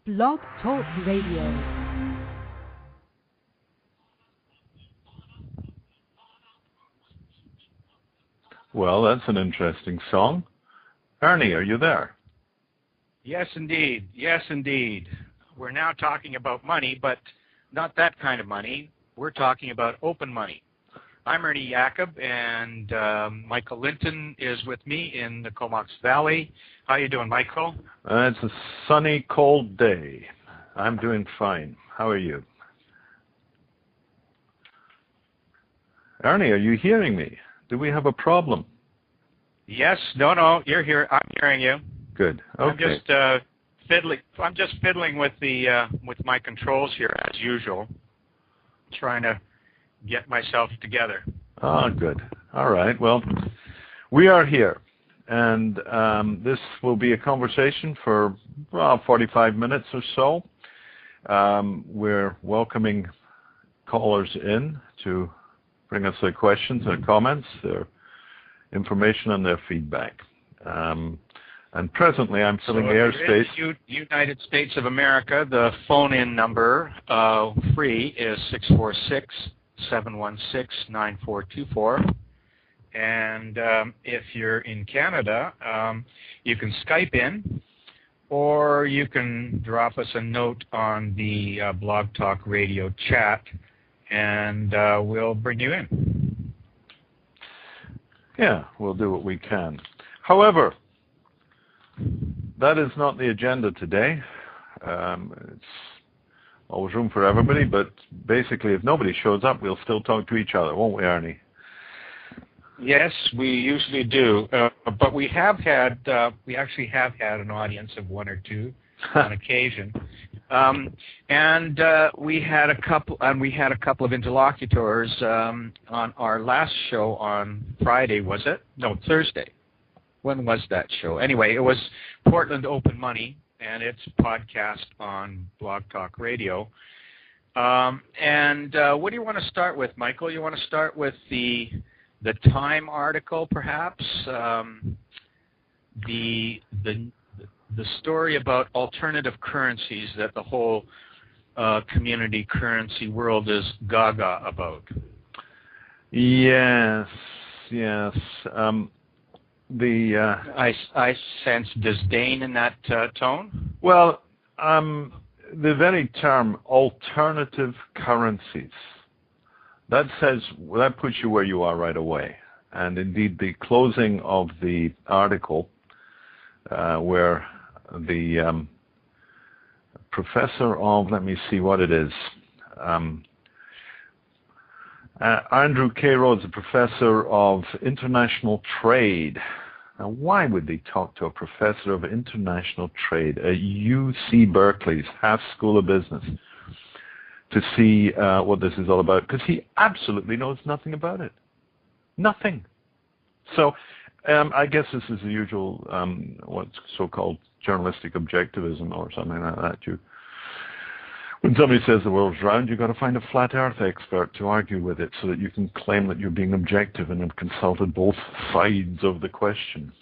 Blog Talk Radio. Well, that's an interesting song. Ernie, are you there? Yes, indeed. Yes, indeed. We're now talking about money, but not that kind of money. We're talking about open money. I'm Ernie Jacob, and Michael Linton is with me in the Comox Valley. How you doing, Michael? It's a sunny, cold day. I'm doing fine. How are you? Ernie, are you hearing me? Do we have a problem? Yes. No. You're here. I'm hearing you. Good. Okay. I'm just fiddling with my controls here as usual, trying to get myself together. Ah, good. All right. Well, we are here, and this will be a conversation for 45 minutes or so. We're welcoming callers in to bring us their questions, their comments, their information, and their feedback. And presently, I'm filling the airspace. United States of America, the phone-in number free is 646-716-9424. And if you're in Canada, you can Skype in, or you can drop us a note on the Blog Talk Radio chat, and we'll bring you in. Yeah, we'll do what we can. However, that is not the agenda today. It's always room for everybody, but basically if nobody shows up, we'll still talk to each other, won't we, Ernie? Yes, we usually do. But we actually have had an audience of one or two on occasion. And we had a couple of interlocutors on our last show on Friday, was it? No, Thursday. When was that show? Anyway, it was Portland Open Money, and it's podcast on Blog Talk Radio. And what do you want to start with, Michael? You want to start with the Time article, perhaps? The story about alternative currencies that the whole community currency world is gaga about. Yes. I sense disdain in that tone. Well, the very term alternative currencies, that puts you where you are right away. And indeed, the closing of the article, where the professor of, let me see what it is, Andrew K. Rhodes, a professor of international trade. Now, why would they talk to a professor of international trade at UC Berkeley's Haas School of Business to see what this is all about? Because he absolutely knows nothing about it. Nothing. So I guess this is the usual what's so-called journalistic objectivism or something like that. When somebody says the world's round, you've got to find a flat earth expert to argue with it so that you can claim that you're being objective and have consulted both sides of the question.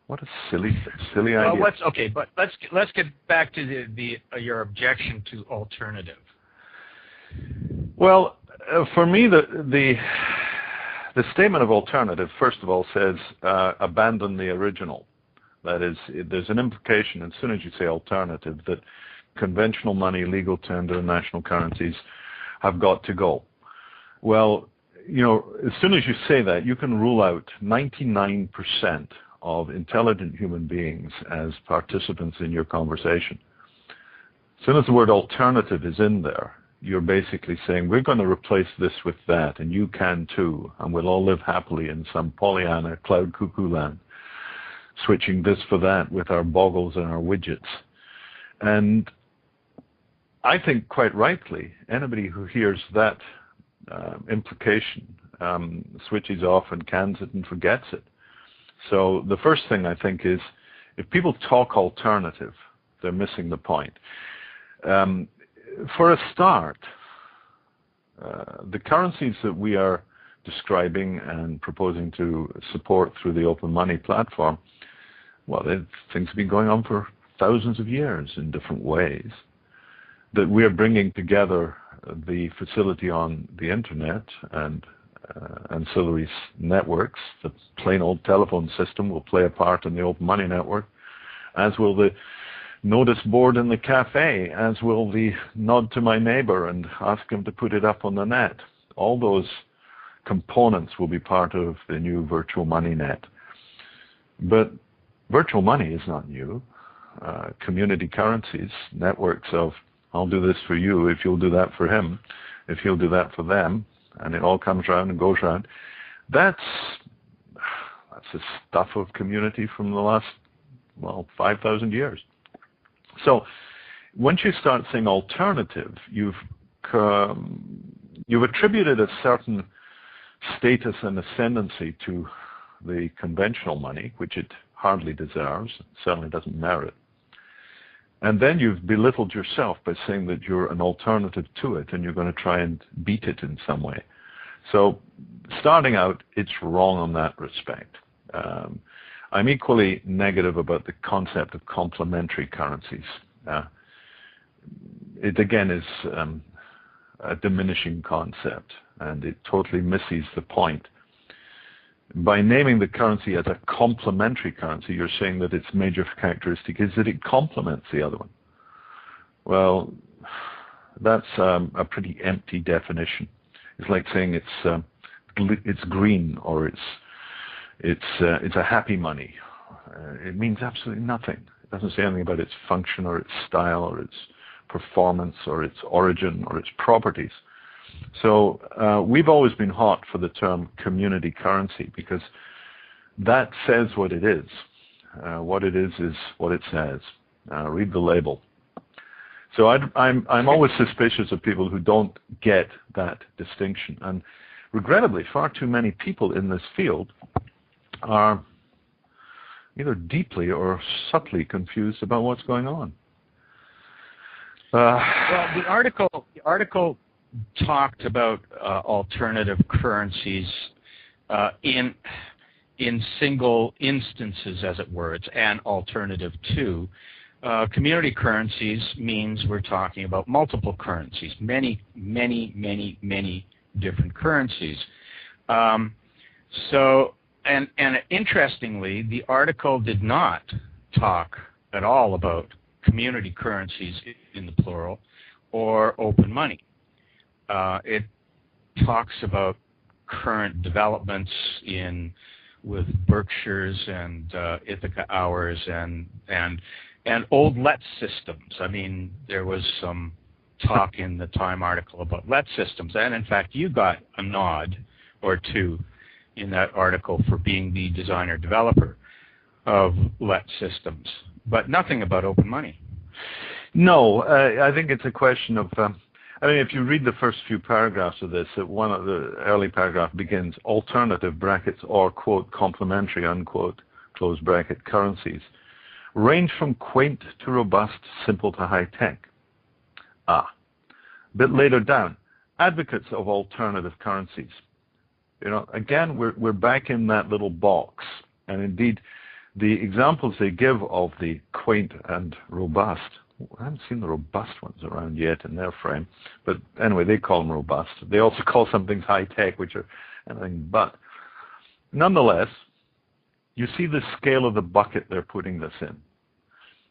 What a silly idea. Well, but let's get back to your objection to alternative. Well, for me, the statement of alternative, first of all, says abandon the original. That is, there's an implication as soon as you say alternative that conventional money, legal tender, and national currencies have got to go. Well, as soon as you say that, you can rule out 99% of intelligent human beings as participants in your conversation. As soon as the word alternative is in there, you're basically saying, we're going to replace this with that, and you can too, and we'll all live happily in some Pollyanna cloud cuckoo land, switching this for that with our boggles and our widgets. And I think quite rightly, anybody who hears that implication switches off and cans it and forgets it. So the first thing I think is, if people talk alternative, they're missing the point. For a start, the currencies that we are describing and proposing to support through the Open Money platform, well, things have been going on for thousands of years in different ways, that we are bringing together the facility on the internet and ancillary networks. The plain old telephone system will play a part in the open money network, as will the notice board in the cafe, as will the nod to my neighbor and ask him to put it up on the net. All those components will be part of the new virtual money net. But virtual money is not new. Community currencies, networks of, I'll do this for you if you'll do that for him, if he'll do that for them, and it all comes around and goes around. That's the stuff of community from the last, 5,000 years. So once you start saying alternative, you've attributed a certain status and ascendancy to the conventional money, which it hardly deserves, certainly doesn't merit. And then you've belittled yourself by saying that you're an alternative to it and you're going to try and beat it in some way. So starting out, it's wrong on that respect. I'm equally negative about the concept of complementary currencies. It again is a diminishing concept, and it totally misses the point. By naming the currency as a complementary currency, you're saying that its major characteristic is that it complements the other one. Well, that's a pretty empty definition. It's like saying it's green or it's a happy money. It means absolutely nothing. It doesn't say anything about its function or its style or its performance or its origin or its properties. So we've always been hot for the term community currency because that says what it is. What it is what it says. Read the label. So I'm always suspicious of people who don't get that distinction. And regrettably, far too many people in this field are either deeply or subtly confused about what's going on. Well, the article talked about alternative currencies in single instances, as it were. It's an alternative to. Community currencies means we're talking about multiple currencies, many different currencies. And interestingly, the article did not talk at all about community currencies in the plural or open money. It talks about current developments with Berkshires and Ithaca Hours and old let systems. I mean, there was some talk in the Time article about let systems, and in fact, you got a nod or two in that article for being the designer-developer of let systems, but nothing about open money. No, I think it's a question of, if you read the first few paragraphs of this, one of the early paragraph begins, alternative brackets or, quote, complementary, unquote, close bracket, currencies, range from quaint to robust, simple to high-tech. A bit later down, advocates of alternative currencies. Again, we're back in that little box. And indeed, the examples they give of the quaint and robust, I haven't seen the robust ones around yet in their frame, but anyway, they call them robust. They also call some things high-tech, which are anything but. Nonetheless, you see the scale of the bucket they're putting this in.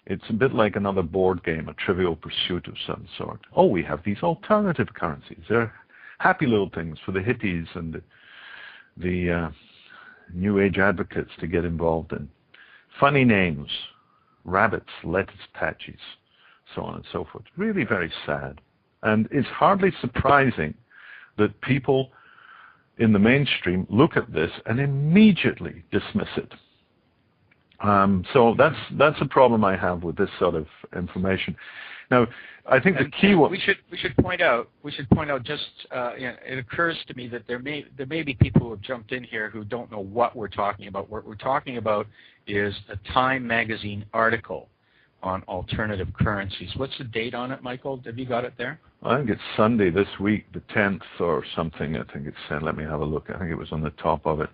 It's a bit like another board game, a Trivial Pursuit of some sort. Oh, we have these alternative currencies. They're happy little things for the hippies and the New Age advocates to get involved in. Funny names, rabbits, lettuce patches, so on and so forth. Really very sad. And it's hardly surprising that people in the mainstream look at this and immediately dismiss it. So that's a problem I have with this sort of information. Now, I think the key one we should point out just it occurs to me that there may be people who have jumped in here who don't know what we're talking about. What we're talking about is a Time magazine article on alternative currencies. What's the date on it, Michael? Have you got it there? I think it's Sunday this week, the 10th or something. I think it's, let me have a look. I think it was on the top of it.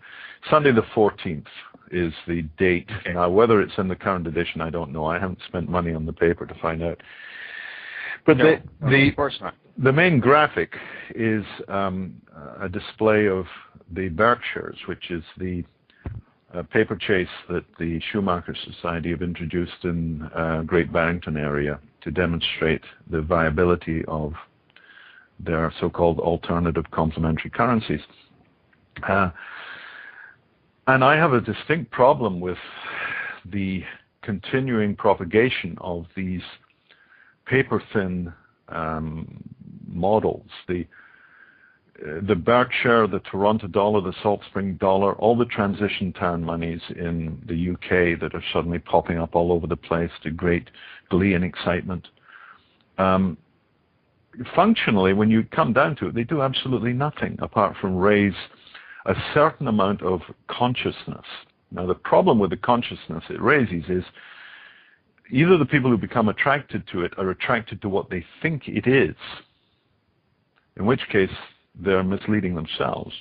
Sunday the 14th is the date. Okay. Now, whether it's in the current edition, I don't know. I haven't spent money on the paper to find out. But no, of course not. The main graphic is a display of the Berkshires, which is the paper chase that the Schumacher Society have introduced in Great Barrington area to demonstrate the viability of their so-called alternative complementary currencies. And I have a distinct problem with the continuing propagation of these paper-thin models. The Berkshire, the Toronto dollar, the Salt Spring dollar, all the transition town monies in the UK that are suddenly popping up all over the place to great glee and excitement. Functionally, when you come down to it, they do absolutely nothing apart from raise a certain amount of consciousness. Now, the problem with the consciousness it raises is either the people who become attracted to it are attracted to what they think it is, in which case they're misleading themselves,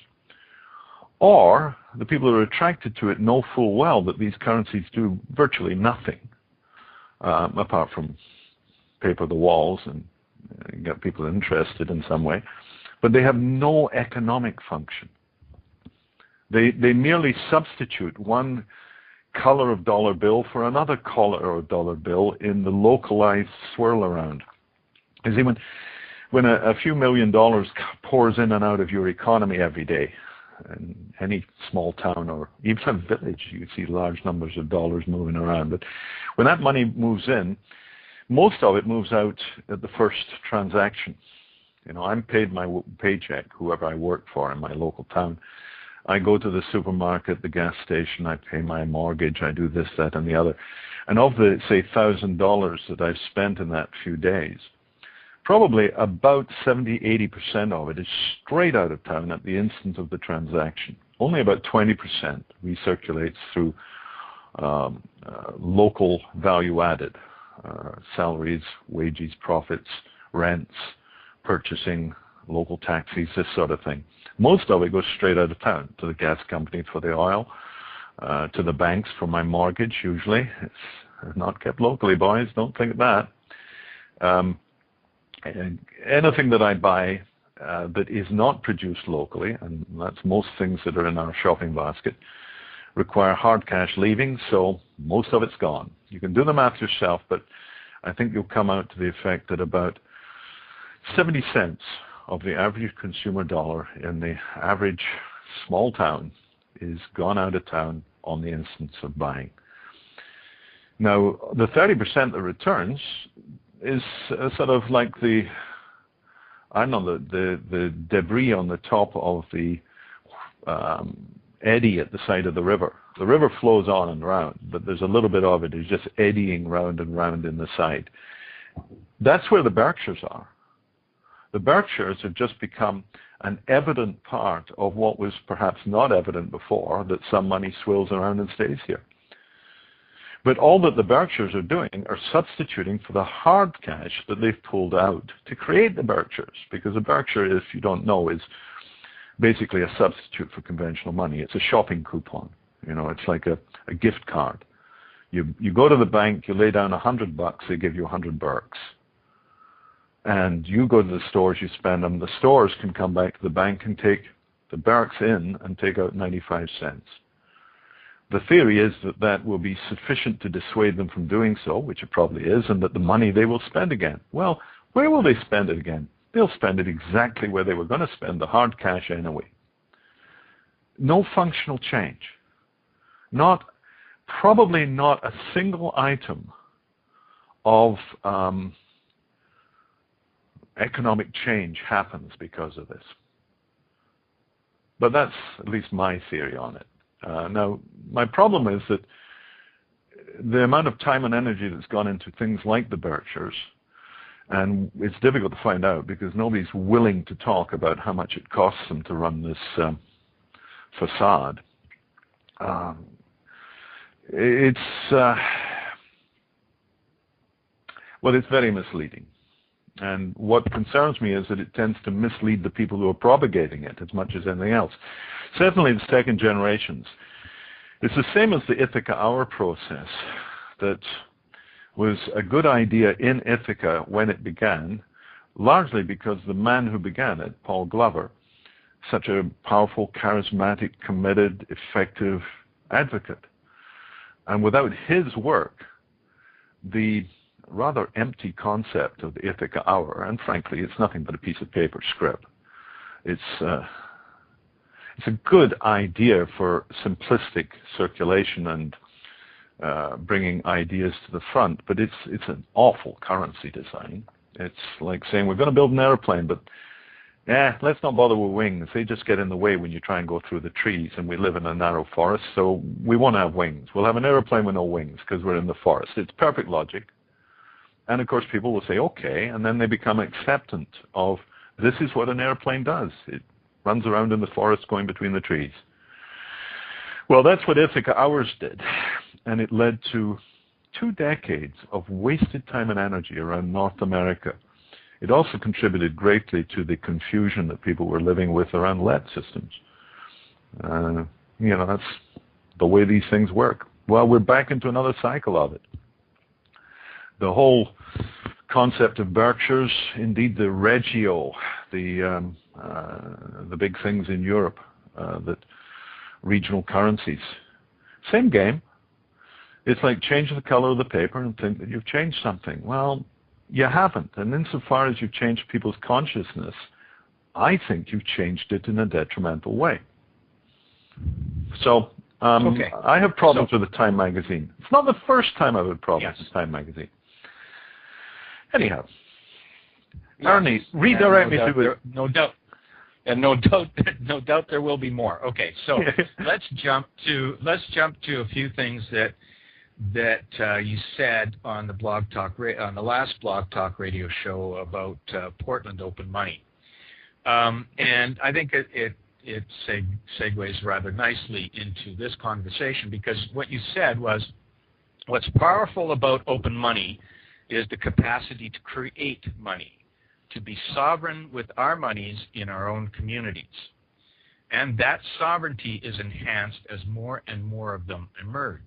or the people who are attracted to it know full well that these currencies do virtually nothing apart from paper the walls and get people interested in some way, but they have no economic function. They merely substitute one color of dollar bill for another color of dollar bill in the localized swirl around. You see, when a few $1 million pours in and out of your economy every day, in any small town or even a village, you see large numbers of dollars moving around. But when that money moves in, most of it moves out at the first transaction. You know, I'm paid my paycheck, whoever I work for in my local town. I go to the supermarket, the gas station, I pay my mortgage, I do this, that, and the other. And of the, say, $1,000 that I've spent in that few days, probably about 70–80% of it is straight out of town at the instant of the transaction. Only about 20% recirculates through local value added, salaries, wages, profits, rents, purchasing, local taxis, this sort of thing. Most of it goes straight out of town, to the gas company for the oil, to the banks for my mortgage usually. It's not kept locally, boys, don't think of that. Anything that I buy that is not produced locally, and that's most things that are in our shopping basket, require hard cash leaving, so most of it's gone. You can do the math yourself, but I think you'll come out to the effect that about 70 cents of the average consumer dollar in the average small town is gone out of town on the instance of buying. Now, the 30% that returns is sort of like the debris on the top of the eddy at the side of the river. The river flows on and round, but there's a little bit of it is just eddying round and round in the side. That's where the Berkshires are. The Berkshires have just become an evident part of what was perhaps not evident before, that some money swirls around and stays here. But all that the Berkshires are doing are substituting for the hard cash that they've pulled out to create the Berkshires, because a Berkshire, if you don't know, is basically a substitute for conventional money. It's a shopping coupon. You know, it's like a gift card. You go to the bank, you lay down $100, they give you 100 Berks. And you go to the stores, you spend them. The stores can come back to the bank and take the Berks in and take out 95 cents. The theory is that that will be sufficient to dissuade them from doing so, which it probably is, and that the money they will spend again. Well, where will they spend it again? They'll spend it exactly where they were going to spend the hard cash anyway. No functional change. Probably not a single item of economic change happens because of this. But that's at least my theory on it. Now, my problem is that the amount of time and energy that's gone into things like the Berkshires, and it's difficult to find out because nobody's willing to talk about how much it costs them to run this facade. It's very misleading. And what concerns me is that it tends to mislead the people who are propagating it as much as anything else. Certainly the second generations. It's the same as the Ithaca Hour process that was a good idea in Ithaca when it began, largely because the man who began it, Paul Glover, such a powerful, charismatic, committed, effective advocate. And without his work, the rather empty concept of the Ithaca Hour, and frankly, it's nothing but a piece of paper script. It's a good idea for simplistic circulation and bringing ideas to the front, but it's an awful currency design. It's like saying we're going to build an airplane, but let's not bother with wings. They just get in the way when you try and go through the trees, and we live in a narrow forest, so we won't have wings. We'll have an airplane with no wings because we're in the forest. It's perfect logic. And of course people will say, okay, and then they become acceptant of this is what an airplane does. It runs around in the forest going between the trees. Well, that's what Ithaca Hours did, and it led to 2 decades of wasted time and energy around North America. It also contributed greatly to the confusion that people were living with around LED systems. That's the way these things work. Well, we're back into another cycle of it. The whole concept of Berkshires, indeed the Regio, the big things in Europe, that regional currencies. Same game. It's like change the color of the paper and think that you've changed something. Well, you haven't. And insofar as you've changed people's consciousness, I think you've changed it in a detrimental way. So I have problems with the Time magazine. It's not the first time I've had problems with Time magazine. Anyhow, Ernie, redirect me to it. No doubt. And no doubt there will be more. Okay, so let's jump to a few things that you said on the on the last Blog Talk Radio show about Portland open money, and I think it segues rather nicely into this conversation, because what you said was what's powerful about open money is the capacity to create money, to be sovereign with our monies in our own communities. And that sovereignty is enhanced as more and more of them emerge.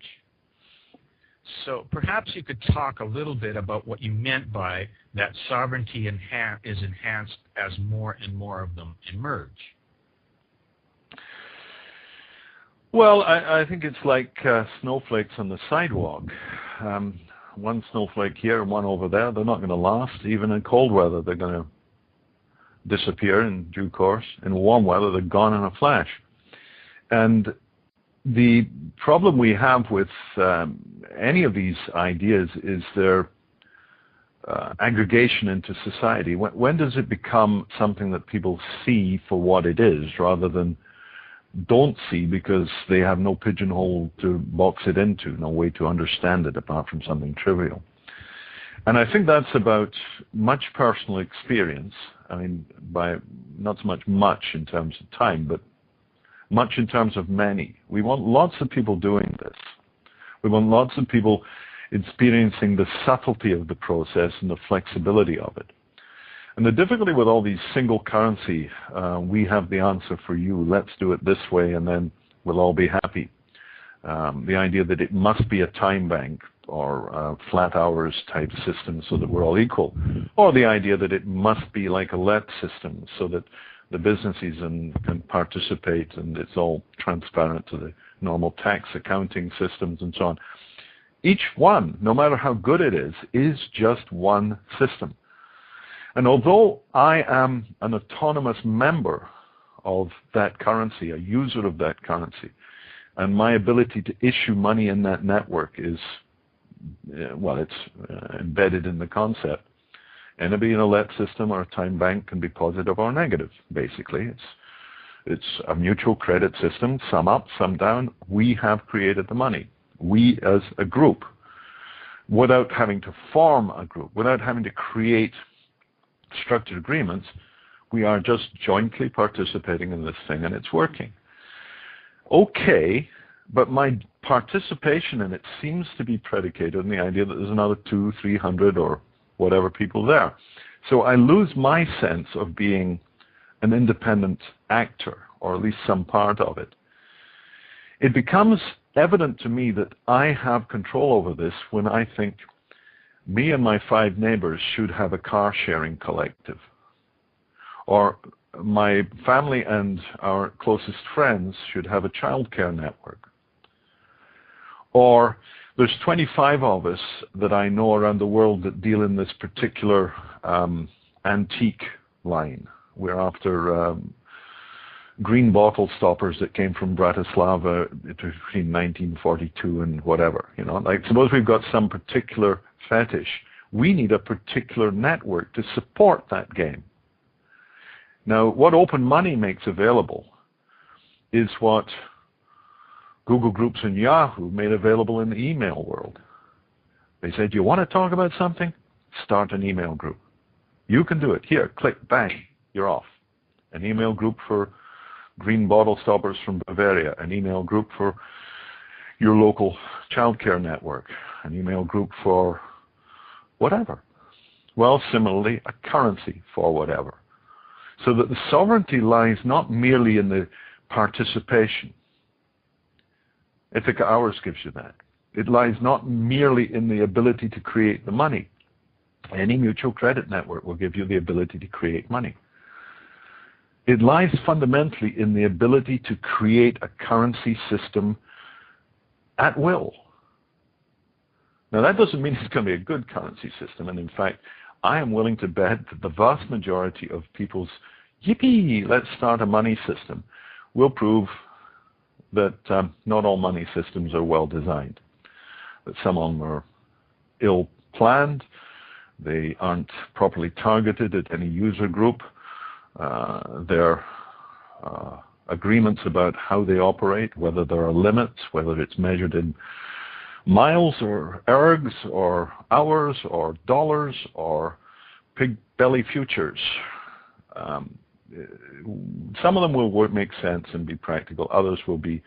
So perhaps you could talk a little bit about what you meant by that sovereignty is enhanced as more and more of them emerge. Well, I think it's like snowflakes on the sidewalk. One snowflake here and one over there, they're not going to last. Even in cold weather, they're going to disappear in due course. In warm weather, they're gone in a flash. And the problem we have with any of these ideas is their aggregation into society. When does it become something that people see for what it is, rather than don't see because they have no pigeonhole to box it into, no way to understand it apart from something trivial? And I think that's about much personal experience. I mean, by not so much in terms of time, but much in terms of many. We want lots of people doing this. We want lots of people experiencing the subtlety of the process and the flexibility of it. And the difficulty with all these single currency, we have the answer for you, let's do it this way and then we'll all be happy. The idea that it must be a time bank or flat hours type system so that we're all equal, or the idea that it must be like a let system so that the businesses can participate and it's all transparent to the normal tax accounting systems and so on. Each one, no matter how good it is just one system. And although I am an autonomous member of that currency, a user of that currency, and my ability to issue money in that network is, it's embedded in the concept. Anybody in a let system or a time bank can be positive or negative, basically. It's a mutual credit system, some up, some down. We have created the money. We as a group, without having to form a group, without having to create structured agreements, we are just jointly participating in this thing and it's working. Okay, but my participation in it seems to be predicated on the idea that there's another 200, 300 or whatever people there. So I lose my sense of being an independent actor, or at least some part of it. It becomes evident to me that I have control over this when I think me and my 5 neighbors should have a car-sharing collective. Or my family and our closest friends should have a childcare network. Or there's 25 of us that I know around the world that deal in this particular antique line. We're after green bottle stoppers that came from Bratislava between 1942 and whatever. Like suppose we've got some particular fetish. We need a particular network to support that game. Now, what open money makes available is what Google Groups and Yahoo made available in the email world. They said, you want to talk about something? Start an email group. You can do it. Here, click, bang, you're off. An email group for green bottle stoppers from Bavaria, an email group for your local childcare network, an email group for whatever. Well, similarly, a currency for whatever. So that the sovereignty lies not merely in the participation. Ithaca Hours gives you that. It lies not merely in the ability to create the money. Any mutual credit network will give you the ability to create money. It lies fundamentally in the ability to create a currency system at will. Now, that doesn't mean it's going to be a good currency system. And in fact, I am willing to bet that the vast majority of people's yippee, let's start a money system will prove that not all money systems are well designed, that some of them are ill planned, they aren't properly targeted at any user group, their agreements about how they operate, whether there are limits, whether it's measured in miles or ergs or hours or dollars or pig belly futures. Some of them will make sense and be practical. Others will be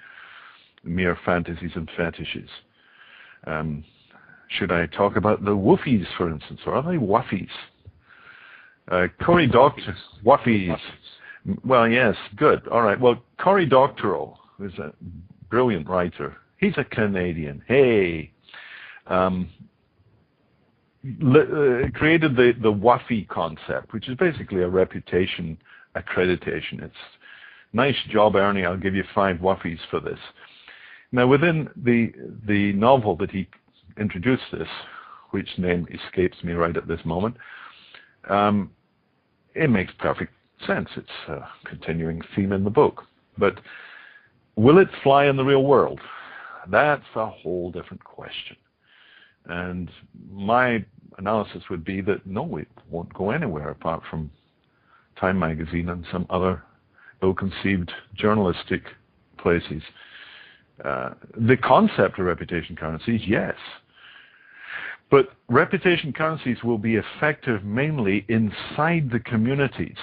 mere fantasies and fetishes. Should I talk about the woofies, for instance, or are they wuffies? Cory Doctorow. Wuffies. Well, yes, good. All right. Well, Cory Doctorow is a brilliant writer. He's a Canadian. Hey. Created the WUFI concept, which is basically a reputation accreditation. It's nice job, Ernie. I'll give you 5 WUFIs for this. Now, within the novel that he introduced this, which name escapes me right at this moment, it makes perfect sense. It's a continuing theme in the book. But will it fly in the real world? That's a whole different question. And my analysis would be that no, it won't go anywhere apart from Time magazine and some other ill-conceived journalistic places. The concept of reputation currencies, yes. But reputation currencies will be effective mainly inside the communities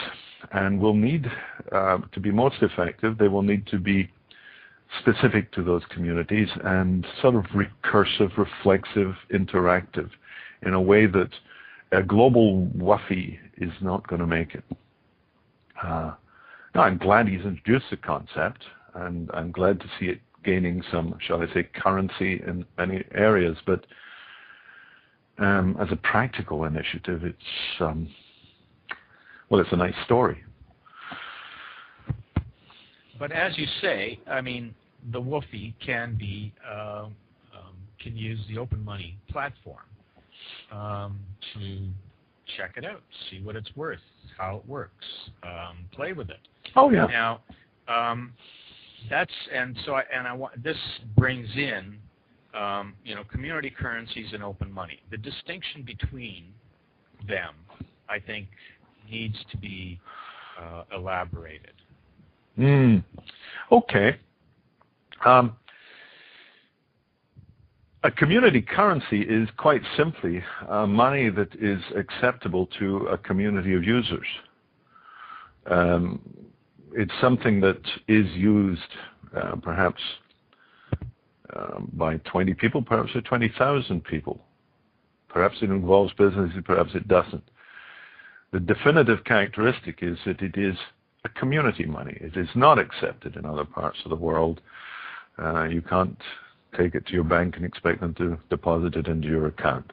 and will need to be most effective. They will need to be specific to those communities and sort of recursive, reflexive, interactive in a way that a global WUFI is not going to make it. Now, I'm glad he's introduced the concept, and I'm glad to see it gaining some, shall I say, currency in many areas, but as a practical initiative, it's, well, it's a nice story. But as you say, I mean, the WUFI can be can use the open money platform to check it out, see what it's worth, how it works, play with it. Oh yeah. Now, that's this brings in community currencies and open money. The distinction between them, I think, needs to be elaborated. Okay. A community currency is quite simply money that is acceptable to a community of users. It's something that is used perhaps by 20 people, perhaps by 20,000 people. Perhaps it involves businesses, perhaps it doesn't. The definitive characteristic is that it is a community money. It is not accepted in other parts of the world You can't take it to your bank and expect them to deposit it into your account.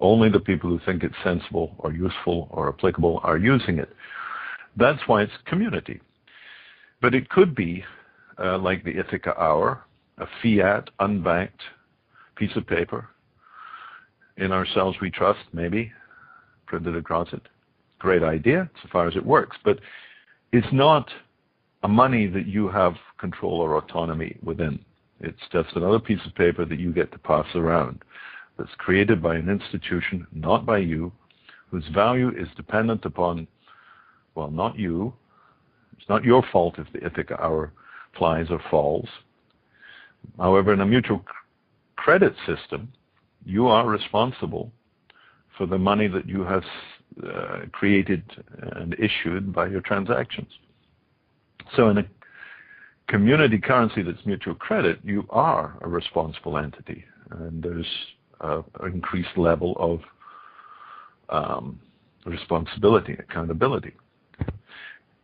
Only the people who think it's sensible or useful or applicable are using it. That's why it's community. But it could be like the Ithaca Hour, a fiat, unbanked piece of paper. In ourselves we trust, maybe, printed across it. Great idea, so far as it works. But it's not a money that you have control or autonomy within. It's just another piece of paper that you get to pass around, that's created by an institution, not by you, whose value is dependent upon, well, not you. It's not your fault if the Ithaca Hour flies or falls. However, in a mutual credit system, you are responsible for the money that you have created and issued by your transactions. So in a community currency that's mutual credit, you are a responsible entity, and there's an increased level of responsibility, accountability.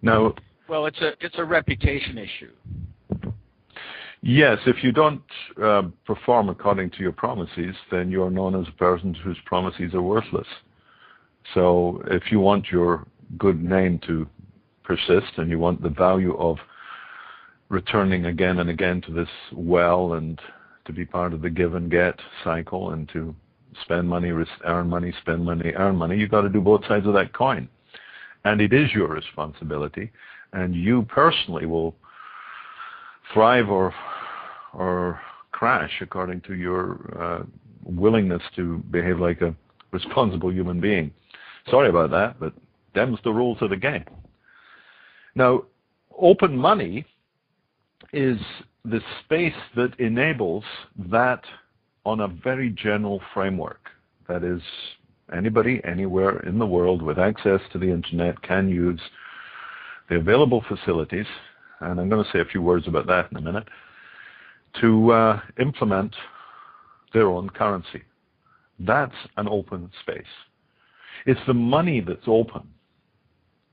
Now, well, it's a reputation issue. Yes, if you don't perform according to your promises, then you are known as a person whose promises are worthless. So if you want your good name to persist and you want the value of returning again and again to this well and to be part of the give and get cycle and to spend money, earn money, spend money, earn money, you've got to do both sides of that coin. And it is your responsibility, and you personally will thrive or crash according to your willingness to behave like a responsible human being. Sorry about that, but them's the rules of the game. Now, open money is the space that enables that on a very general framework. That is, anybody, anywhere in the world with access to the internet can use the available facilities, and I'm going to say a few words about that in a minute, to implement their own currency. That's an open space. It's the money that's open.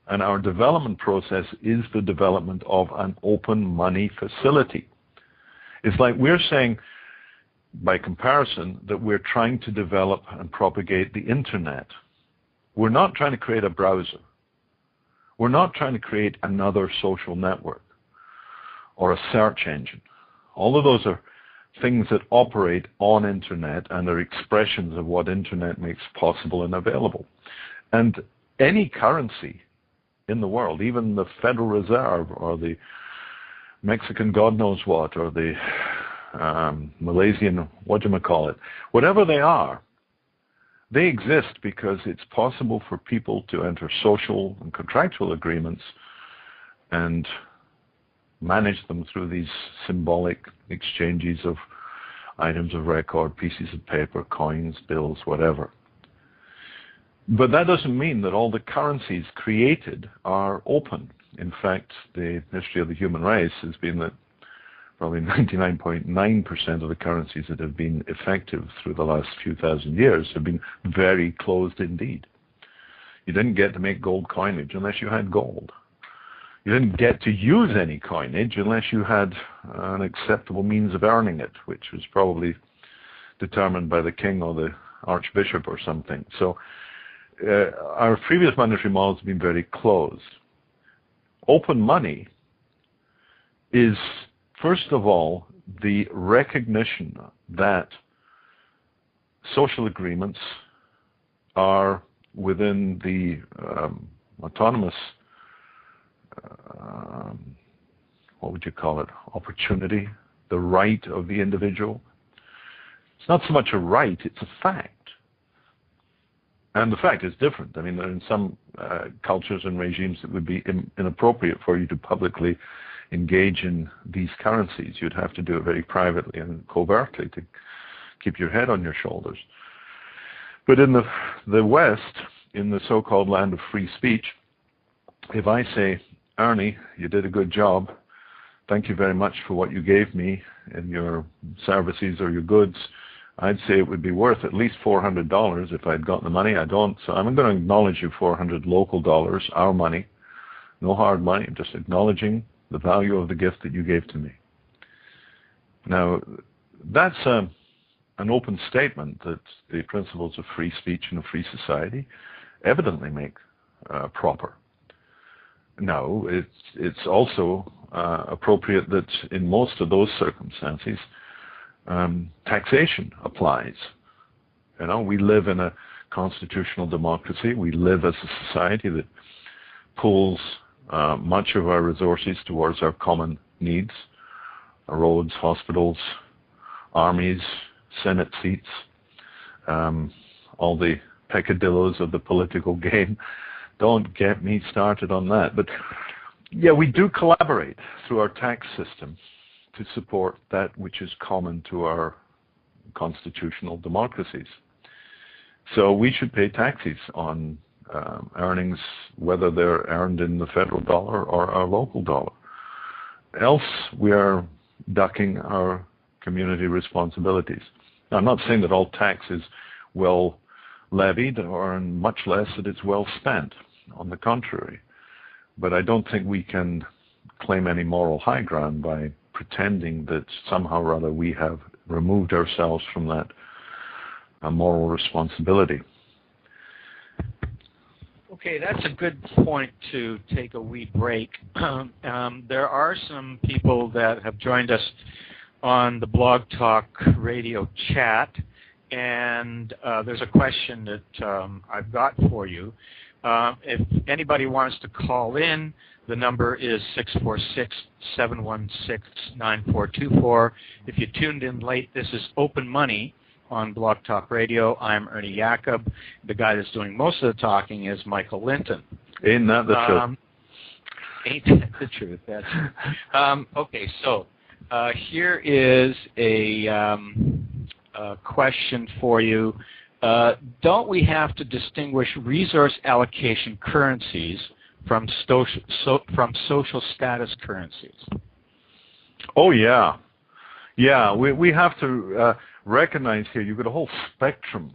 And our development process is the development of an open money facility. It's like we're saying, by comparison, that we're trying to develop and propagate the internet. We're not trying to create a browser. We're not trying to create another social network or a search engine. All of those are things that operate on internet and are expressions of what internet makes possible and available. And any currency in the world, even the Federal Reserve or the Mexican God knows what, or the Malaysian whatchamacallit, whatever they are, they exist because it's possible for people to enter social and contractual agreements and manage them through these symbolic exchanges of items of record, pieces of paper, coins, bills, whatever. But that doesn't mean that all the currencies created are open. In fact, the history of the human race has been that probably 99.9% of the currencies that have been effective through the last few thousand years have been very closed indeed. You didn't get to make gold coinage unless you had gold. You didn't get to use any coinage unless you had an acceptable means of earning it, which was probably determined by the king or the archbishop or something. So our previous monetary models have been very closed. Open money is, first of all, the recognition that social agreements are within the autonomous, what would you call it, opportunity, the right of the individual. It's not so much a right, it's a fact. And the fact is different. I mean, in some cultures and regimes it would be inappropriate for you to publicly engage in these currencies. You'd have to do it very privately and covertly to keep your head on your shoulders. But in the West, in the so-called land of free speech, if I say, Ernie, you did a good job, thank you very much for what you gave me in your services or your goods, I'd say it would be worth at least $400 if I'd gotten the money. I don't, so I'm going to acknowledge you 400 local dollars, our money, no hard money, I'm just acknowledging the value of the gift that you gave to me. Now, that's an open statement that the principles of free speech in a free society evidently make proper. Now, it's also appropriate that in most of those circumstances, taxation applies. You know, we live in a constitutional democracy. We live as a society that pulls much of our resources towards our common needs, our roads, hospitals, armies, Senate seats, all the peccadillos of the political game. Don't get me started on that. But yeah, we do collaborate through our tax system to support that which is common to our constitutional democracies. So we should pay taxes on earnings, whether they're earned in the federal dollar or our local dollar. Else we are ducking our community responsibilities. Now, I'm not saying that all tax is well levied, or much less that it's well spent. On the contrary. But I don't think we can claim any moral high ground by pretending that somehow or other we have removed ourselves from that moral responsibility. Okay, that's a good point to take a wee break. There are some people that have joined us on the Blog Talk Radio chat, and there's a question that I've got for you. If anybody wants to call in, the number is 646-716-9424. If you tuned in late, this is Open Money on Blog Talk Radio. I'm Ernie Jacob. The guy that's doing most of the talking is Michael Linton. Ain't that the truth? Ain't that the truth? That's okay, so here is a question for you. Don't we have to distinguish resource allocation currencies from social status currencies? Oh, yeah. Yeah, we have to recognize here you've got a whole spectrum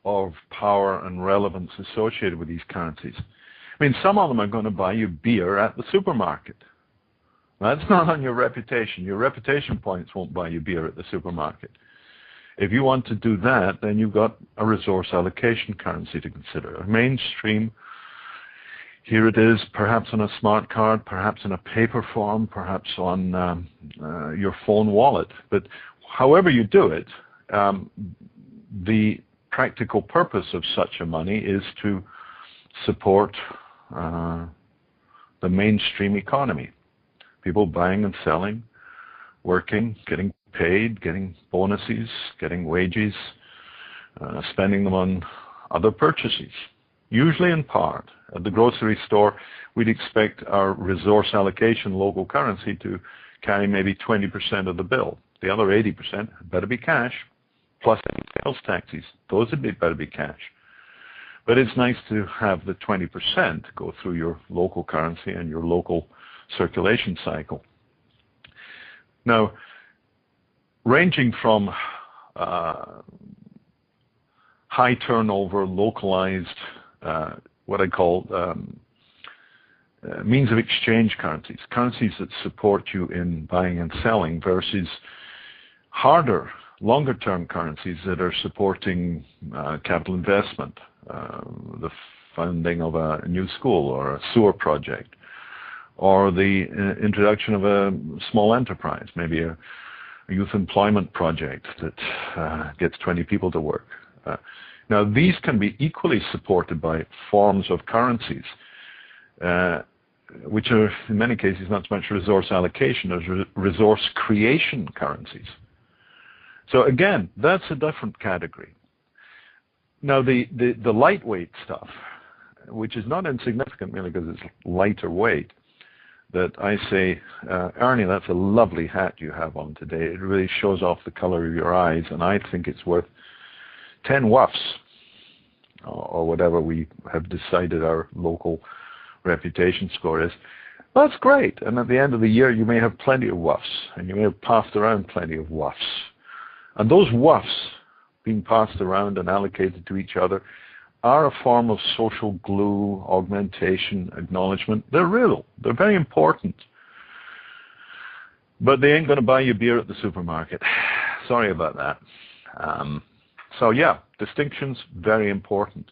of power and relevance associated with these currencies. I mean, some of them are going to buy you beer at the supermarket. That's not on your reputation. Your reputation points won't buy you beer at the supermarket. If you want to do that, then you've got a resource allocation currency to consider. A mainstream, here it is, perhaps on a smart card, perhaps in a paper form, perhaps on your phone wallet. But however you do it, the practical purpose of such a money is to support the mainstream economy. People buying and selling, working, getting paid, getting bonuses, getting wages, spending them on other purchases, usually in part. At the grocery store, we'd expect our resource allocation local currency to carry maybe 20% of the bill. The other 80% better be cash, plus any sales taxes. Those would better be cash. But it's nice to have the 20% go through your local currency and your local circulation cycle. Now, ranging from high turnover, localized, what I call means of exchange currencies, currencies that support you in buying and selling, versus harder, longer-term currencies that are supporting capital investment, the funding of a new school or a sewer project, or the introduction of a small enterprise, maybe a youth employment project that gets 20 people to work. Now, these can be equally supported by forms of currencies, which are, in many cases, not so much resource allocation as resource creation currencies. So again, that's a different category. Now, the lightweight stuff, which is not insignificant merely because it's lighter weight, that I say, Ernie, that's a lovely hat you have on today. It really shows off the color of your eyes, and I think it's worth 10 wuffs, or whatever we have decided our local reputation score is. That's great. And at the end of the year, you may have plenty of wuffs, and you may have passed around plenty of wuffs. And those wuffs being passed around and allocated to each other are a form of social glue, augmentation, acknowledgement. They're real. They're very important. But they ain't going to buy you beer at the supermarket. Sorry about that. So yeah, distinctions, very important.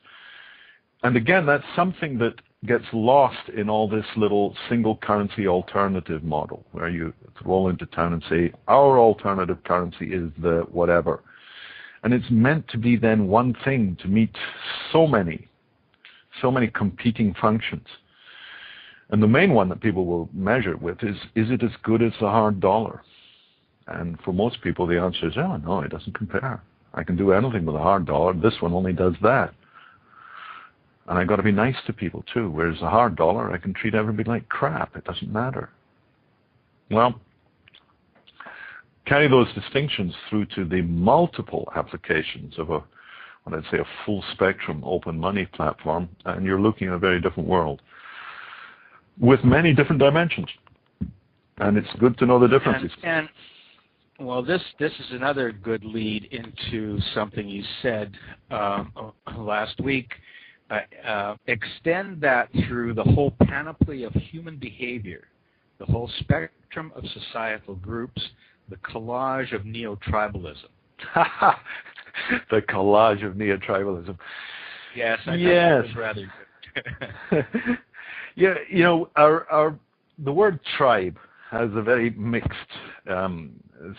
And again, that's something that gets lost in all this little single currency alternative model, where you roll into town and say, our alternative currency is the whatever. And it's meant to be then one thing to meet so many competing functions. And the main one that people will measure it with is it as good as the hard dollar? And for most people, the answer is, oh, no, it doesn't compare. I can do anything with a hard dollar. This one only does that. And I've got to be nice to people, too. Whereas a hard dollar, I can treat everybody like crap. It doesn't matter. Well, carry those distinctions through to the multiple applications of what I'd say a full spectrum open money platform, and you're looking at a very different world with many different dimensions. And it's good to know the differences. And well, this is another good lead into something you said last week. Extend that through the whole panoply of human behavior, the whole spectrum of societal groups, the collage of neo-tribalism. The collage of neo-tribalism. Yes, I thought that was rather good. Yeah, you know, the word tribe has a very mixed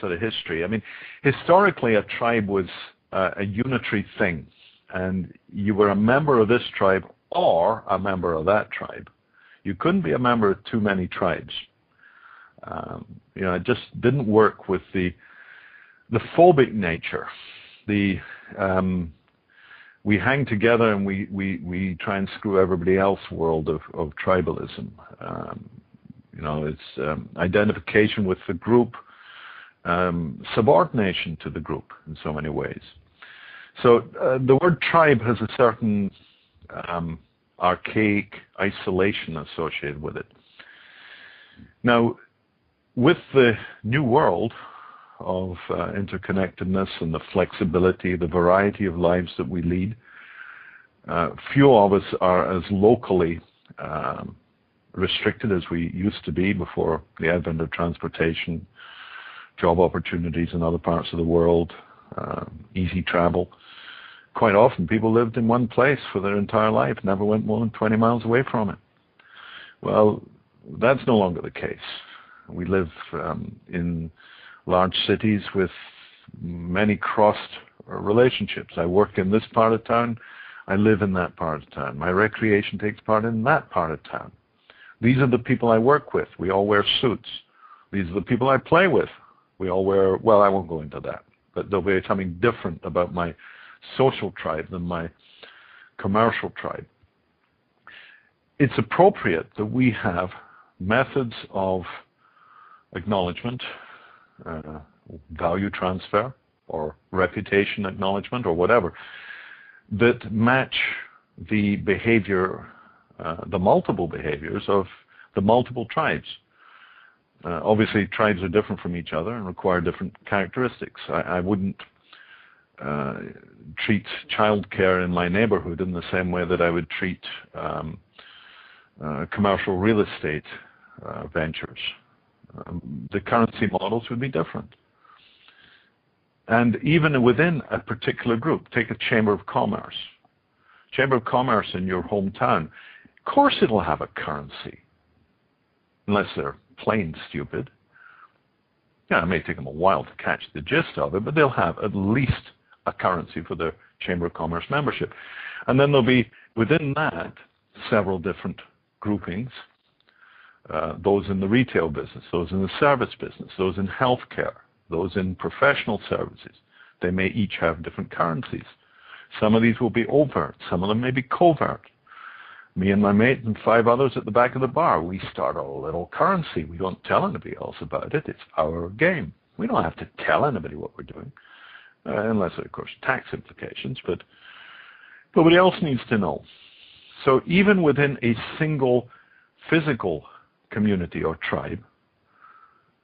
sort of history. I mean, historically, a tribe was a unitary thing, and you were a member of this tribe or a member of that tribe. You couldn't be a member of too many tribes. You know, it just didn't work with the phobic nature. We hang together and we try and screw everybody else world of tribalism. You know, it's identification with the group, subordination to the group in so many ways. So the word tribe has a certain archaic isolation associated with it. Now, with the new world of interconnectedness and the flexibility, the variety of lives that we lead, few of us are as locally restricted as we used to be before the advent of transportation, job opportunities in other parts of the world, easy travel. Quite often people lived in one place for their entire life, never went more than 20 miles away from it. Well, that's no longer the case. We live in large cities with many crossed relationships. I work in this part of town, I live in that part of town. My recreation takes part in that part of town. These are the people I work with. We all wear suits. These are the people I play with. We all wear, well, I won't go into that, but there'll be something different about my social tribe than my commercial tribe. It's appropriate that we have methods of acknowledgement, value transfer, or reputation acknowledgement, or whatever, that match the behavior, the multiple behaviors of the multiple tribes. Obviously, tribes are different from each other and require different characteristics. I wouldn't treat childcare in my neighborhood in the same way that I would treat commercial real estate ventures. The currency models would be different. And even within a particular group, take a Chamber of Commerce. Chamber of Commerce in your hometown, of course it'll have a currency, unless they're plain stupid. Yeah, it may take them a while to catch the gist of it, but they'll have at least a currency for their Chamber of Commerce membership. And then there'll be, within that, several different groupings, those in the retail business, those in the service business, those in healthcare, those in professional services. They may each have different currencies. Some of these will be overt, some of them may be covert. Me and my mate and 5 others at the back of the bar, we start a little currency. We don't tell anybody else about it. It's our game. We don't have to tell anybody what we're doing, unless, of course, tax implications, but nobody else needs to know. So even within a single physical community or tribe,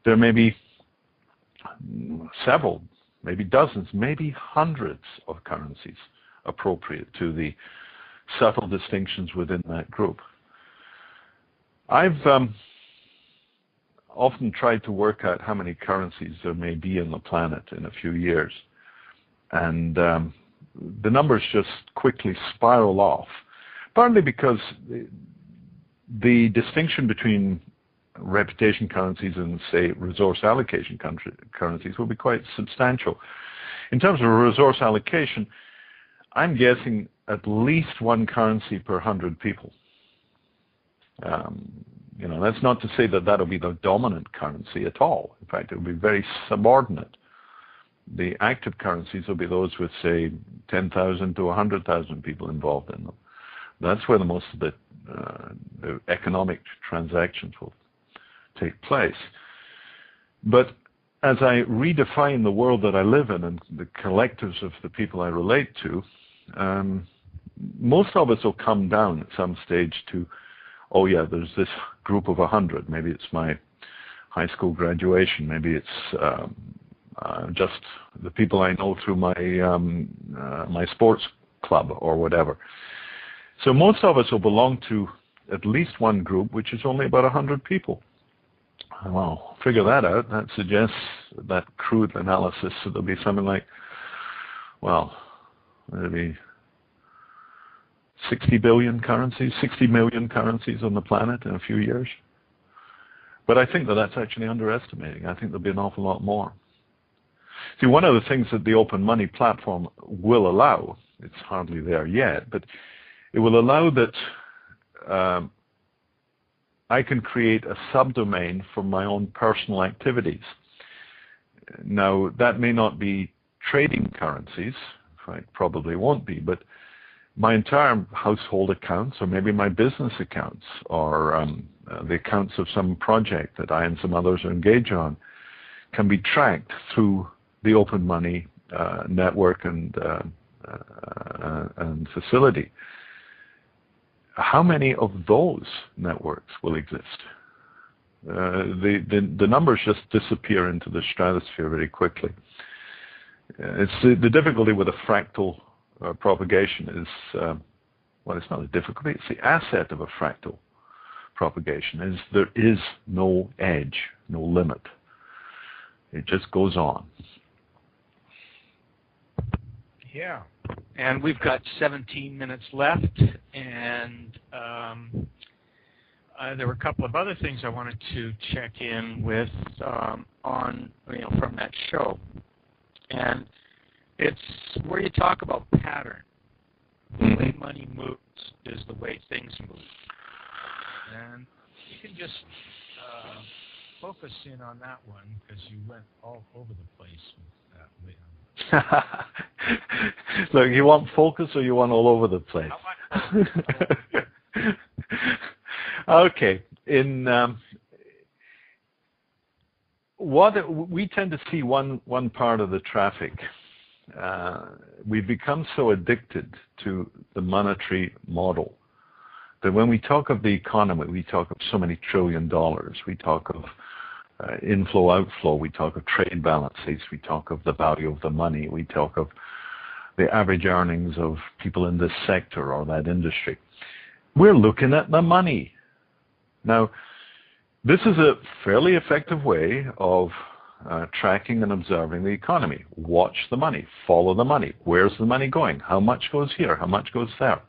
there may be several, maybe dozens, maybe hundreds of currencies appropriate to the subtle distinctions within that group. I've often tried to work out how many currencies there may be on the planet in a few years. And the numbers just quickly spiral off, partly because the distinction between reputation currencies and, say, resource allocation currencies will be quite substantial. In terms of resource allocation, I'm guessing at least one currency per 100 people. That's not to say that that'll be the dominant currency at all. In fact, it will be very subordinate. The active currencies will be those with, say, 10,000 to 100,000 people involved in them. That's where the most of the economic transactions will take place. But as I redefine the world that I live in and the collectives of the people I relate to, most of us will come down at some stage to, oh yeah, there's this group of 100. Maybe it's my high school graduation. Maybe it's just the people I know through my my sports club or whatever. So most of us will belong to at least one group, which is only about 100 people. Well, figure that out. That suggests that crude analysis. So there'll be something like, well, there'll be 60 billion currencies, 60 million currencies on the planet in a few years. But I think that that's actually underestimating. I think there'll be an awful lot more. See, one of the things that the open money platform will allow, it's hardly there yet, but it will allow that I can create a subdomain for my own personal activities. Now, that may not be trading currencies, in fact, probably won't be, but my entire household accounts, or maybe my business accounts, or the accounts of some project that I and some others are engaged on, can be tracked through the open money network and facility. How many of those networks will exist? The numbers just disappear into the stratosphere very quickly. It's the difficulty with a fractal propagation is, well, it's not a difficulty, it's the asset of a fractal propagation, is there is no edge, no limit. It just goes on. Yeah, and we've got 17 minutes left, and there were a couple of other things I wanted to check in with on, from that show, and it's where you talk about pattern. The way money moves is the way things move, and you can just focus in on that one because you went all over the place with that way. Look, you want focus or you want all over the place? Okay. What we tend to see one part of the traffic. We've become so addicted to the monetary model that when we talk of the economy, we talk of so many $1 trillion. We talk of inflow, outflow. We talk of trade balances. We talk of the value of the money. We talk of the average earnings of people in this sector or that industry. We're looking at the money. Now, this is a fairly effective way of tracking and observing the economy. Watch the money. Follow the money. Where's the money going? How much goes here? How much goes there?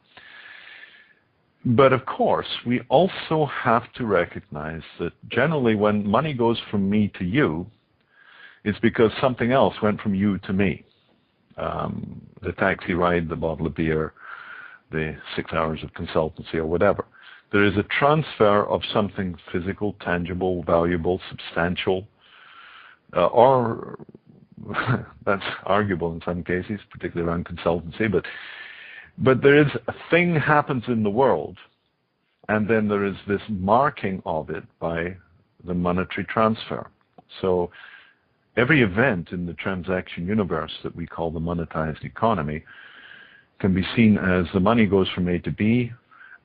But of course, we also have to recognize that generally when money goes from me to you, it's because something else went from you to me. The taxi ride, the bottle of beer, the 6 hours of consultancy or whatever. There is a transfer of something physical, tangible, valuable, substantial, or that's arguable in some cases, particularly around consultancy, but there is a thing happens in the world, and then there is this marking of it by the monetary transfer. So every event in the transaction universe that we call the monetized economy can be seen as the money goes from A to B,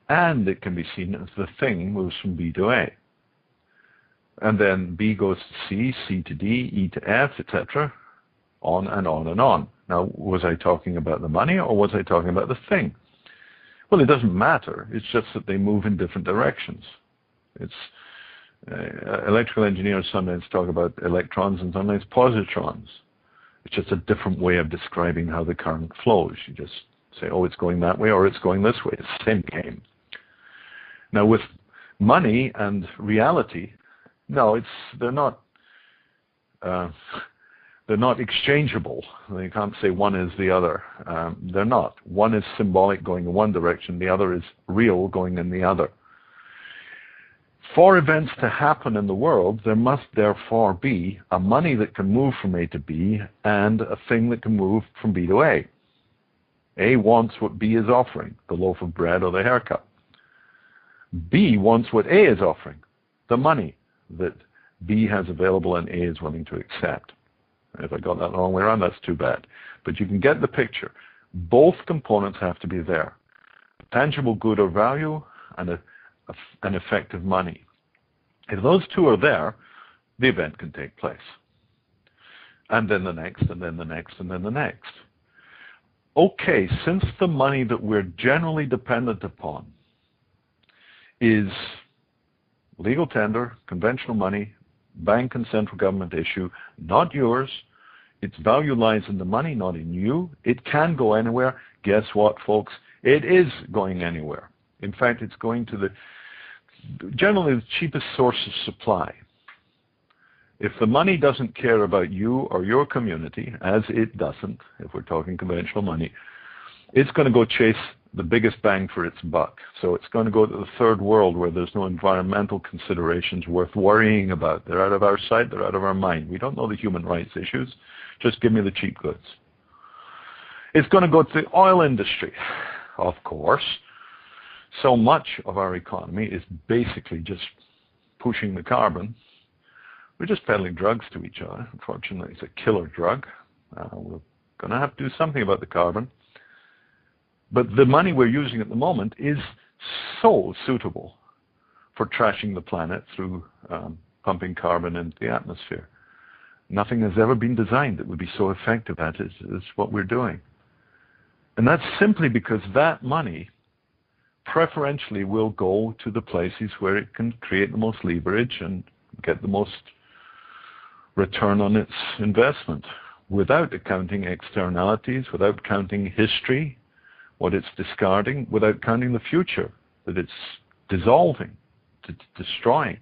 and it can be seen as the thing moves from B to A. And then B goes to C, C to D, E to F, etc., on and on and on. Now, was I talking about the money or was I talking about the thing? Well, it doesn't matter. It's just that they move in different directions. It's Electrical engineers sometimes talk about electrons and sometimes positrons. It's just a different way of describing how the current flows. You just say, oh, it's going that way or it's going this way. It's the same game. Now with money and reality, no, they're not exchangeable. You can't say one is the other. They're not. One is symbolic going in one direction, the other is real going in the other. For events to happen in the world, there must therefore be a money that can move from A to B and a thing that can move from B to A. A wants what B is offering, the loaf of bread or the haircut. B wants what A is offering, the money that B has available and A is willing to accept. If I got that the wrong way around, that's too bad. But you can get the picture. Both components have to be there. Tangible good or value and an effective money. If those two are there, the event can take place. And then the next, and then the next, and then the next. Okay, since the money that we're generally dependent upon is legal tender, conventional money, bank and central government issue, not yours, its value lies in the money, not in you. It can go anywhere. Guess what, folks? It is going anywhere. In fact, it's going to generally the cheapest source of supply. If the money doesn't care about you or your community, as it doesn't, if we're talking conventional money, it's going to go chase the biggest bang for its buck. So it's going to go to the third world where there's no environmental considerations worth worrying about. They're out of our sight, they're out of our mind. We don't know the human rights issues. Just give me the cheap goods. It's going to go to the oil industry, of course. So much of our economy is basically just pushing the carbon. We're just peddling drugs to each other. Unfortunately, it's a killer drug. We're going to have to do something about the carbon. But the money we're using at the moment is so suitable for trashing the planet through pumping carbon into the atmosphere. Nothing has ever been designed that would be so effective at it as what we're doing. And that's simply because that money preferentially will go to the places where it can create the most leverage and get the most return on its investment without accounting externalities, without counting history, what it's discarding, without counting the future that it's dissolving, destroying.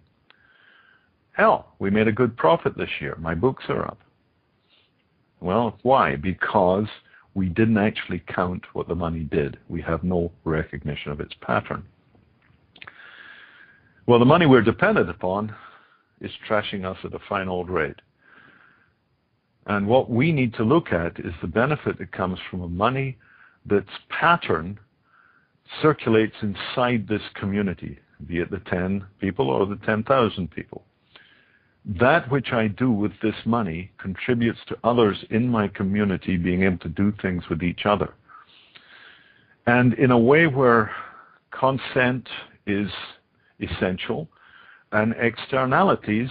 Hell, we made a good profit this year. My books are up. Well, why? Because we didn't actually count what the money did. We have no recognition of its pattern. Well, the money we're dependent upon is trashing us at a fine old rate. And what we need to look at is the benefit that comes from a money that's pattern circulates inside this community, be it the 10 people or the 10,000 people. That which I do with this money contributes to others in my community being able to do things with each other. And in a way where consent is essential and externalities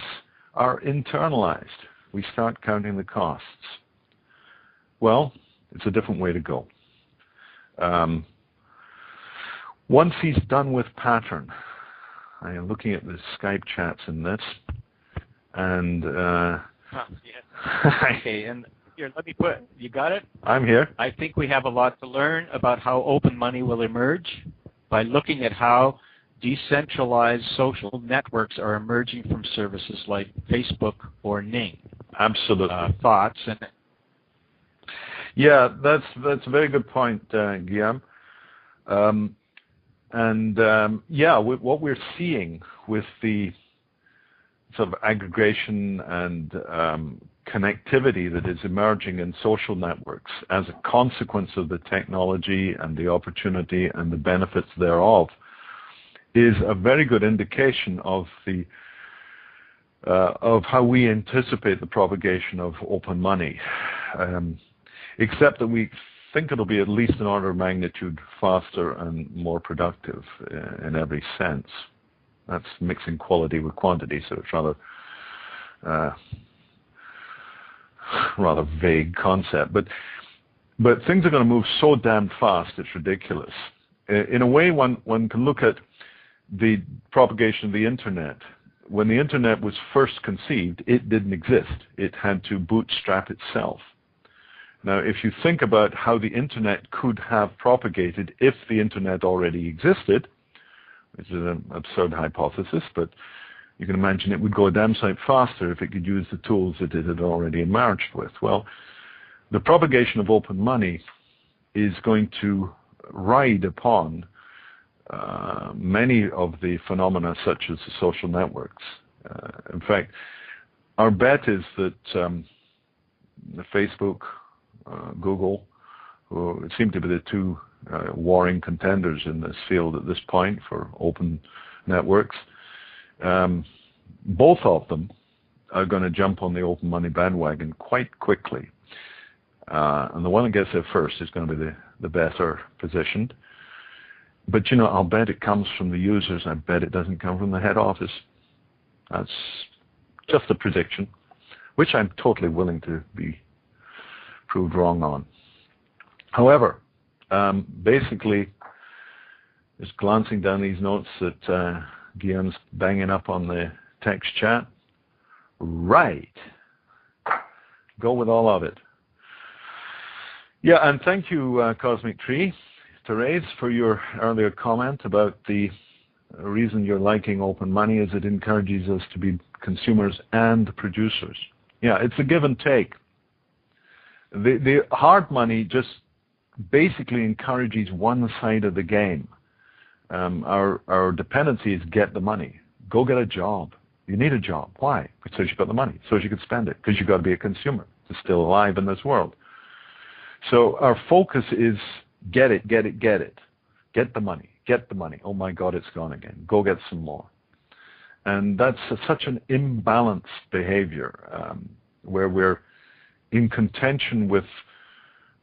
are internalized. We start counting the costs. Well, it's a different way to go. Once he's done with pattern, I am looking at the Skype chats in this, and okay, and here, let me put, you got it? I'm here. I think we have a lot to learn about how open money will emerge by looking at how decentralized social networks are emerging from services like Facebook or Ning. Absolutely. Thoughts? And yeah, that's a very good point, Guillaume. What we're seeing with the sort of aggregation and connectivity that is emerging in social networks as a consequence of the technology and the opportunity and the benefits thereof is a very good indication of the of how we anticipate the propagation of open money, except that we think it'll be at least an order of magnitude faster and more productive in every sense. That's mixing quality with quantity, so it's rather vague concept. But things are going to move so damn fast, it's ridiculous. In a way, one can look at the propagation of the internet when the internet was first conceived, it didn't exist. It had to bootstrap itself. Now, if you think about how the internet could have propagated if the internet already existed, which is an absurd hypothesis, but you can imagine it would go a damn sight faster if it could use the tools that it had already emerged with. Well, the propagation of open money is going to ride upon many of the phenomena such as the social networks. In fact, our bet is that Facebook, Google, who seem to be the two warring contenders in this field at this point for open networks, both of them are going to jump on the open money bandwagon quite quickly. And the one that gets there first is going to be the better positioned. But, you know, I'll bet it comes from the users. I bet it doesn't come from the head office. That's just a prediction, which I'm totally willing to be proved wrong on. However, basically, just glancing down these notes that Guillaume's banging up on the text chat. Right. Go with all of it. Yeah, and thank you, Cosmic Tree, Therese, for your earlier comment about the reason you're liking open money is it encourages us to be consumers and producers. Yeah, it's a give and take. The hard money just basically encourages one side of the game. Our dependency is get the money. Go get a job. You need a job. Why? Because you've got the money, so you can spend it, because you've got to be a consumer to still alive in this world. So our focus is get it, get it, get it. Get the money, get the money. Oh my God, it's gone again. Go get some more. And that's such an imbalanced behavior where we're in contention with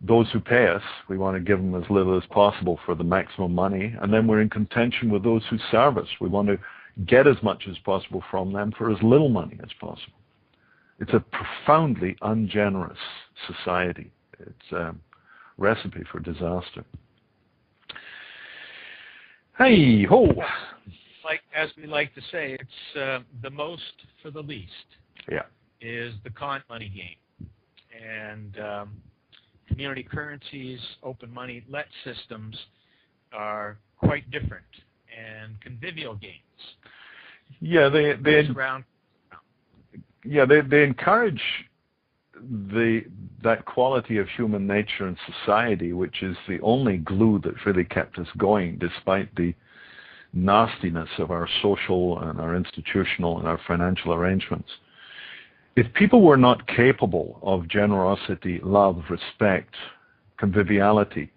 those who pay us. We want to give them as little as possible for the maximum money. And then we're in contention with those who serve us. We want to get as much as possible from them for as little money as possible. It's a profoundly ungenerous society. It's a recipe for disaster. Hey ho! Like as we like to say, it's the most for the least. Yeah. Is the con money game, and community currencies, open money, let systems are quite different, and convivial games. Yeah, they encourage that quality of human nature and society, which is the only glue that's really kept us going, despite the nastiness of our social and our institutional and our financial arrangements. If people were not capable of generosity, love, respect, conviviality,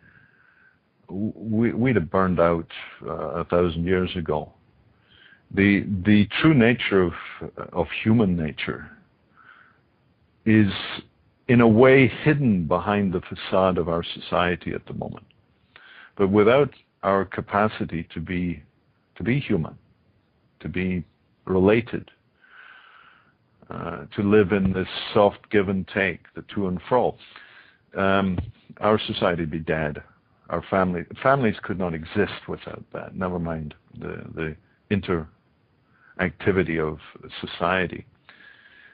we'd have burned out 1,000 years ago. The true nature of human nature is in a way hidden behind the facade of our society at the moment. But without our capacity to be human, to be related, to live in this soft give and take, the to and fro, our society would be dead. Our families could not exist without that, never mind the interactivity of society.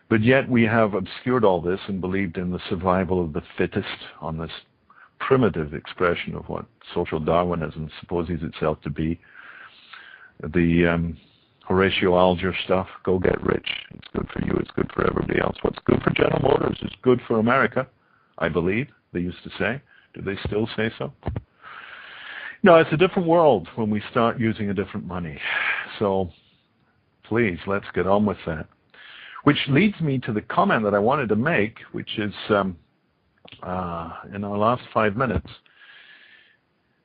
But yet we have obscured all this and believed in the survival of the fittest on this primitive expression of what social Darwinism supposes itself to be. The Horatio Alger stuff, go get rich. It's good for you, it's good for everybody else. What's good for General Motors is good for America, I believe, they used to say. Do they still say so? No, it's a different world when we start using a different money. So please, let's get on with that. Which leads me to the comment that I wanted to make, which is in our last 5 minutes.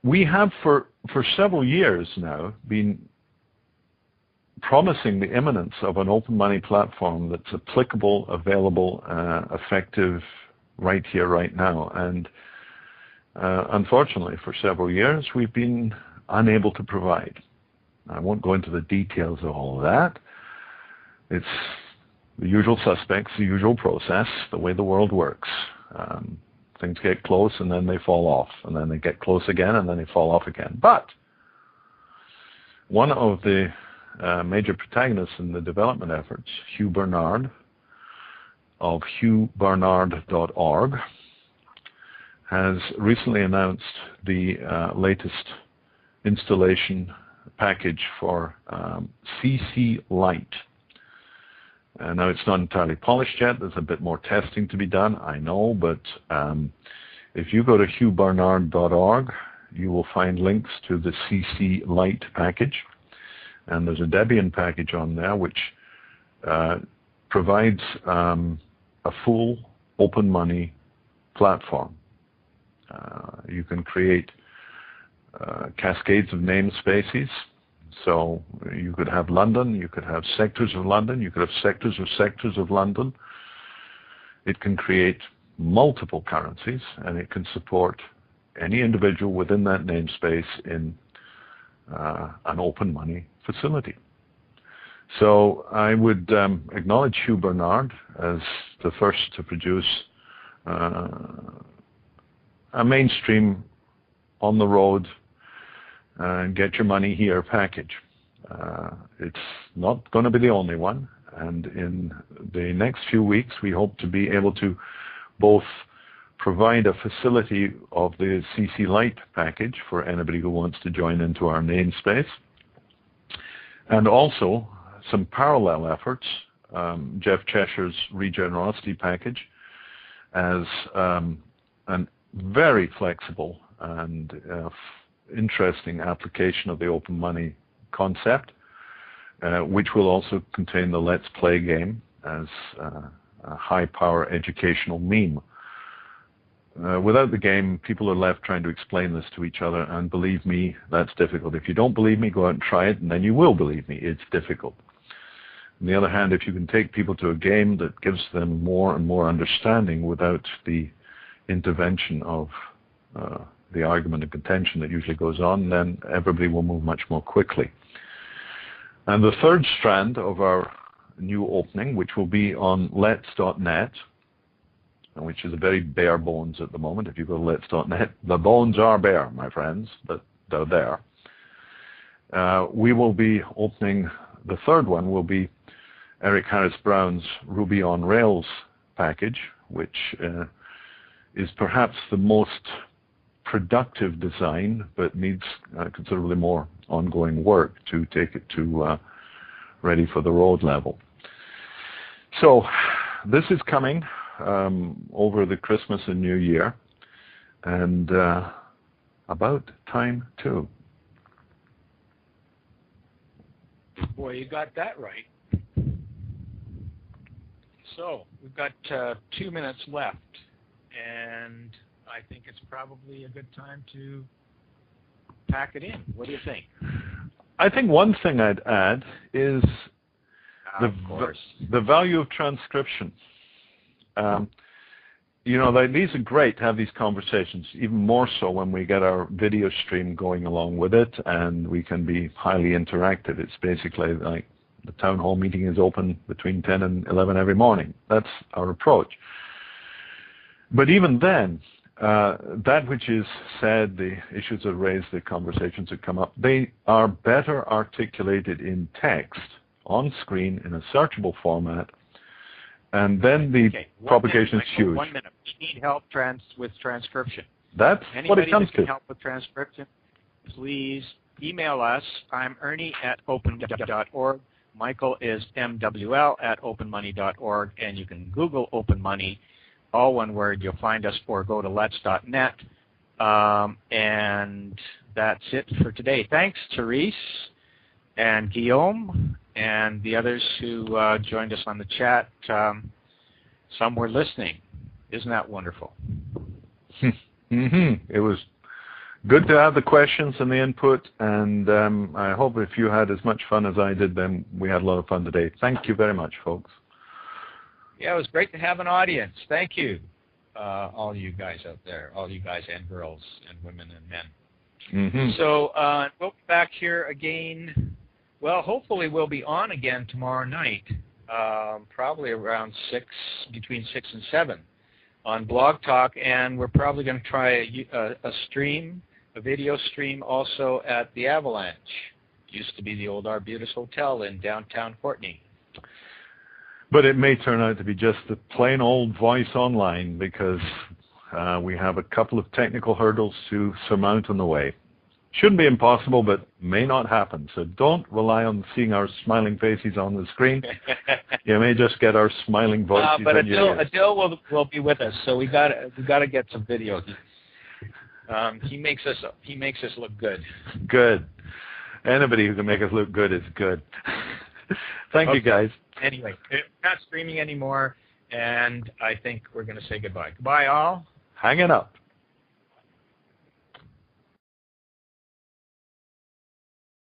We have for several years now been promising the imminence of an open money platform that's applicable, available, effective right here, right now. And unfortunately, for several years, we've been unable to provide. I won't go into the details of all of that. It's the usual suspects, the usual process, the way the world works. Things get close and then they fall off, and then they get close again and then they fall off again. But one of the major protagonists in the development efforts, Hugh Bernard of hughbernard.org, has recently announced the latest installation package for CC Lite. Now it's not entirely polished yet. There's a bit more testing to be done, I know, but if you go to hughbernard.org, you will find links to the CC Lite package, and there's a Debian package on there which provides a full open money platform. You can create cascades of namespaces. So you could have London, you could have sectors of London, you could have sectors of London. It can create multiple currencies, and it can support any individual within that namespace in an open money facility. So I would acknowledge Hugh Bernard as the first to produce a mainstream on the road get your money here package. It's not going to be the only one, and in the next few weeks we hope to be able to both provide a facility of the CC Lite package for anybody who wants to join into our namespace, and also some parallel efforts, Jeff Cheshire's Regenerosity package, as a very flexible and interesting application of the open money concept, which will also contain the Let's Play game as a high-power educational meme. Without the game, people are left trying to explain this to each other, and believe me, that's difficult. If you don't believe me, go out and try it, and then you will believe me. It's difficult. On the other hand, if you can take people to a game that gives them more and more understanding without the intervention of the argument and contention that usually goes on, then everybody will move much more quickly. And the third strand of our new opening, which will be on lets.net, which is a very bare bones at the moment. If you go to lets.net, the bones are bare, my friends, but they're there. We will be opening, the third one will be Eric Harris Brown's Ruby on Rails package, which is perhaps the most productive design, but needs considerably more ongoing work to take it to ready for the road level. So this is coming over the Christmas and New Year, and about time too. Boy, you got that right. So we've got 2 minutes left, and I think it's probably a good time to pack it in. What do you think? I think one thing I'd add is the value of transcription. You know, these are great to have these conversations, even more so when we get our video stream going along with it, and we can be highly interactive. It's basically like the town hall meeting is open between 10 and 11 every morning. That's our approach. But even then, that which is said, the issues that are raised, the conversations that come up, they are better articulated in text, on screen, in a searchable format, and then the propagation is huge. 1 minute. We need help with transcription. That's what it comes to. Anybody that can help with transcription, please email us. I'm Ernie at openmoney.org. Michael is MWL at openmoney.org, and you can Google Open Money, all one word, you'll find us, or go to lets.net. And that's it for today. Thanks, Therese and Guillaume and the others who joined us on the chat. Some were listening. Isn't that wonderful? It was good to have the questions and the input, and I hope if you had as much fun as I did, then we had a lot of fun today. Thank you very much, folks. Yeah, it was great to have an audience. Thank you, all you guys out there, all you guys and girls and women and men. So we'll be back here again. Well, hopefully we'll be on again tomorrow night, probably around between 6 and 7 on Blog Talk, and we're probably going to try a stream, a video stream also at the Avalanche Used to be the old Arbutus Hotel in downtown Courtney. But it may turn out to be just a plain old voice online because we have a couple of technical hurdles to surmount on the way. Shouldn't be impossible, but may not happen. So don't rely on seeing our smiling faces on the screen. You may just get our smiling voices. But Adil will be with us, so we got to get some video. He makes us look good. Good. Anybody who can make us look good is good. Thank you, guys. Anyway, we're not streaming anymore, and I think we're going to say goodbye. Goodbye, all. Hanging up.